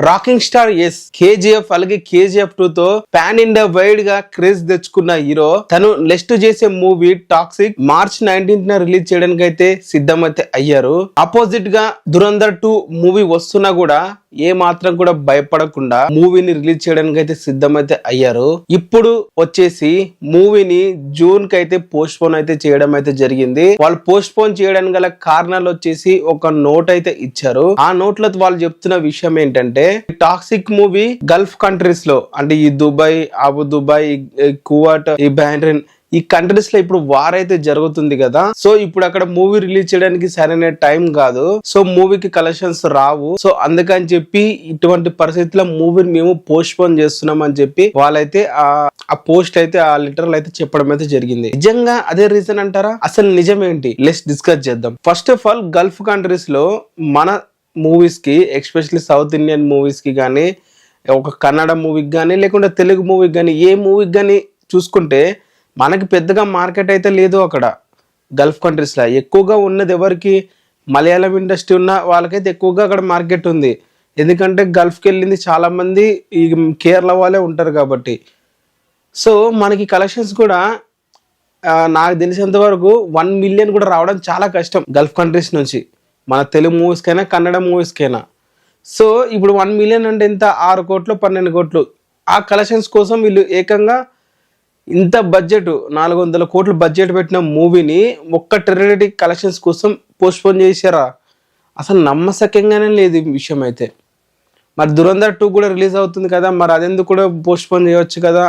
Rocking star KGF అలాగే KGF 2 తో pan India wide గా క్రేజ్ తెచ్చుకున్న హీరో తను నెక్స్ట్ చేసే movie toxic March 19th release చేయడానికి అయితే సిద్ధమైతే అయ్యారు. ఆపోజిట్ గా దురంధర్ 2 మూవీ వస్తున్నా కూడా ఏ మాత్రం కూడా భయపడకుండా మూవీని రిలీజ్ చేయడానికి అయితే సిద్ధమైతే అయ్యారు. ఇప్పుడు వచ్చేసి మూవీని జూన్ కి అయితే పోస్ట్ పోన్ అయితే చేయడం అయితే జరిగింది. వాళ్ళు పోస్ట్ పోన్ చేయడానికి గల కారణాలు వచ్చేసి ఒక నోట్ అయితే ఇచ్చారు. ఆ నోట్ లో వాళ్ళు చెప్తున్న విషయం ఏంటంటే టాక్సిక్ మూవీ గల్ఫ్ కంట్రీస్ లో అంటే ఈ దుబాయ్, అబు దుబాయ్, కువైట్, ఈ బహ్రెయిన్ ఈ కంట్రీస్ లో ఇప్పుడు వార్ అయితే జరుగుతుంది కదా. సో ఇప్పుడు అక్కడ మూవీ రిలీజ్ చేయడానికి సరైన టైం కాదు. సో మూవీకి కలెక్షన్స్ రావు. సో అందుకని చెప్పి ఇటువంటి పరిస్థితుల్లో మూవీని మేము పోస్ట్ పోన్ చేస్తున్నాం అని చెప్పి వాళ్ళైతే ఆ పోస్ట్ అయితే ఆ లిటరల్ అయితే చెప్పడం అయితే జరిగింది. నిజంగా అదే రీజన్ అంటారా? అసలు నిజం ఏంటి? లెట్స్ డిస్కస్ చేద్దాం. First of all Gulf countries లో మన మూవీస్ కి ఎస్పెషల్లీ సౌత్ ఇండియన్ మూవీస్ కి కానీ ఒక కన్నడ మూవీకి కానీ లేకుంటే తెలుగు మూవీకి కానీ ఏ మూవీకి కానీ చూసుకుంటే మనకి పెద్దగా మార్కెట్ అయితే లేదు. అక్కడ గల్ఫ్ కంట్రీస్లో ఎక్కువగా ఉన్నది ఎవరికి? మలయాళం ఇండస్ట్రీ ఉన్న వాళ్ళకైతే ఎక్కువగా అక్కడ మార్కెట్ ఉంది. ఎందుకంటే గల్ఫ్కి వెళ్ళింది చాలామంది ఈ కేరళ వాళ్ళే ఉంటారు కాబట్టి. సో మనకి కలెక్షన్స్ కూడా నాకు తెలిసినంత వరకు 1 million కూడా రావడం చాలా కష్టం గల్ఫ్ కంట్రీస్ నుంచి, మన తెలుగు మూవీస్కైనా కన్నడ మూవీస్కైనా. సో ఇప్పుడు 1 million అంటే ఎంత? 6 కోట్లు 12 కోట్లు. ఆ కలెక్షన్స్ కోసం వీళ్ళు ఏకంగా ఇంత బడ్జెట్ 400 కోట్లు బడ్జెట్ పెట్టిన మూవీని ఒక్క టెర్రరిటీ కలెక్షన్స్ కోసం పోస్ట్ పోన్ చేశారా? అసలు నమ్మశక్యంగానే లేదు ఈ విషయం అయితే. మరి దురంధర్ 2 కూడా రిలీజ్ అవుతుంది కదా, మరి అదెందుకు కూడా పోస్ట్ పోన్ చేయొచ్చు కదా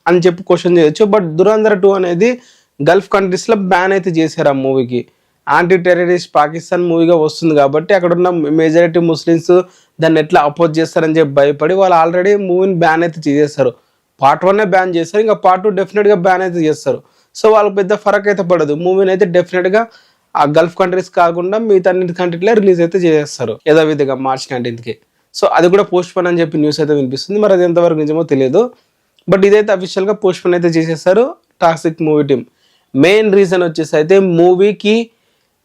అని చెప్పి క్వశ్చన్ చేయొచ్చు. బట్ దురంధర్ 2 అనేది గల్ఫ్ కంట్రీస్లో బ్యాన్ అయితే చేశారు ఆ మూవీకి. యాంటీ టెర్రరిస్ట్ పాకిస్తాన్ మూవీగా వస్తుంది కాబట్టి అక్కడ ఉన్న మెజారిటీ ముస్లిమ్స్ దాన్ని ఎట్లా అపోజ్ చేస్తారని చెప్పి భయపడి వాళ్ళు ఆల్రెడీ మూవీని బ్యాన్ అయితే చేసేస్తారు. పార్ట్ 1 బ్యాన్ చేస్తారు, ఇంకా పార్ట్ 2 డెఫినెట్గా బ్యాన్ అయితే చేస్తారు. సో వాళ్ళకి పెద్ద ఫరక్ అయితే పడదు. మూవీని అయితే డెఫినెట్గా ఆ గల్ఫ్ కంట్రీస్ కాకుండా మిగతా అన్ని కంట్రీలో రిలీజ్ అయితే చేసేస్తారు యథావిధిగా మార్చ్ 19th. సో అది కూడా పోస్ట్ పోన్ అని చెప్పి న్యూస్ అయితే వినిపిస్తుంది. మరి అది ఎంతవరకు నిజమో తెలియదు. బట్ ఇదైతే అఫీషియల్గా పోస్ట్ పోన్ అయితే చేసేస్తారు toxic movie team. Main reason వచ్చేసి అయితే మూవీకి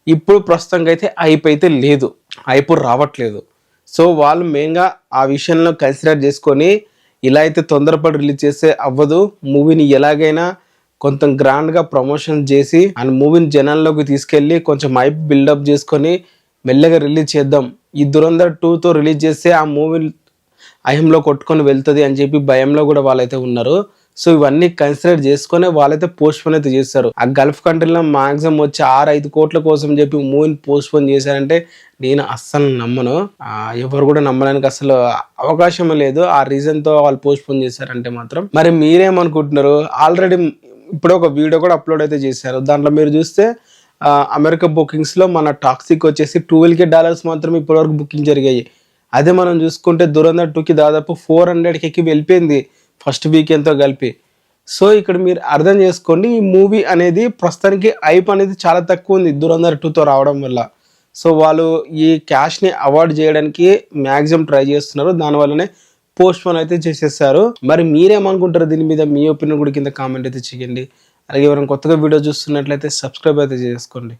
ఇప్పుడు ప్రస్తుతంగా అయితే హైప్ అయితే లేదు, హైప్ రావట్లేదు. సో వాళ్ళు మెయిన్గా ఆ విషయంలో కన్సిడర్ చేసుకొని ఇలా అయితే తొందరపడి రిలీజ్ చేస్తే అవ్వదు. మూవీని ఎలాగైనా కొంచెం గ్రాండ్గా ప్రమోషన్ చేసి అండ్ మూవీని జనాల్లోకి తీసుకెళ్ళి కొంచెం హైప్ బిల్డప్ చేసుకొని మెల్లగా రిలీజ్ చేద్దాం. ఈ దురంధర్ 2తో రిలీజ్ చేస్తే ఆ మూవీ అహంలో కొట్టుకొని వెళ్తుంది అని చెప్పి భయంలో కూడా వాళ్ళైతే ఉన్నారు. సో ఇవన్నీ కన్సిడర్ చేసుకొని వాళ్ళైతే పోస్ట్ పోన్ అయితే చేస్తారు. ఆ గల్ఫ్ కంట్రీలో మాక్సిమం వచ్చి 6-5 కోట్ల కోసం చెప్పి మూవీని పోస్ట్ పోన్ చేశారంటే నేను అస్సలు నమ్మను. ఎవరు కూడా నమ్మడానికి అసలు అవకాశం లేదు. ఆ రీజన్తో వాళ్ళు పోస్ట్ పోన్ చేశారంటే మాత్రం. మరి మీరేమనుకుంటున్నారు? ఆల్రెడీ ఇప్పుడు ఒక వీడియో కూడా అప్లోడ్ అయితే చేశారు. దాంట్లో మీరు చూస్తే అమెరికా బుకింగ్స్లో మన టాక్సిక్ వచ్చేసి $12,000 మాత్రం ఇప్పటివరకు బుకింగ్ జరిగాయి. అదే మనం చూసుకుంటే దురంధర్ 2కి దాదాపు 400K వెళ్ళిపోయింది ఫస్ట్ వీకెండ్తో కలిపి. సో ఇక్కడ మీరు అర్థం చేసుకోండి, ఈ మూవీ అనేది ప్రస్తుతానికి హైప్ అనేది చాలా తక్కువ ఉంది దురంధర్ 2తో రావడం వల్ల. సో వాళ్ళు ఈ క్యాష్ని అవాయిడ్ చేయడానికి మ్యాక్సిమం ట్రై చేస్తున్నారు. దానివల్లనే పోస్ట్ పోన్ అయితే చేసేసారు. మరి మీరేమనుకుంటారు దీని మీద? మీ ఒపీనియన్ కూడా కింద కామెంట్ అయితే చేయండి. అలాగే ఎవరైనా కొత్తగా వీడియో చూస్తున్నట్లయితే సబ్స్క్రైబ్ అయితే చేసుకోండి.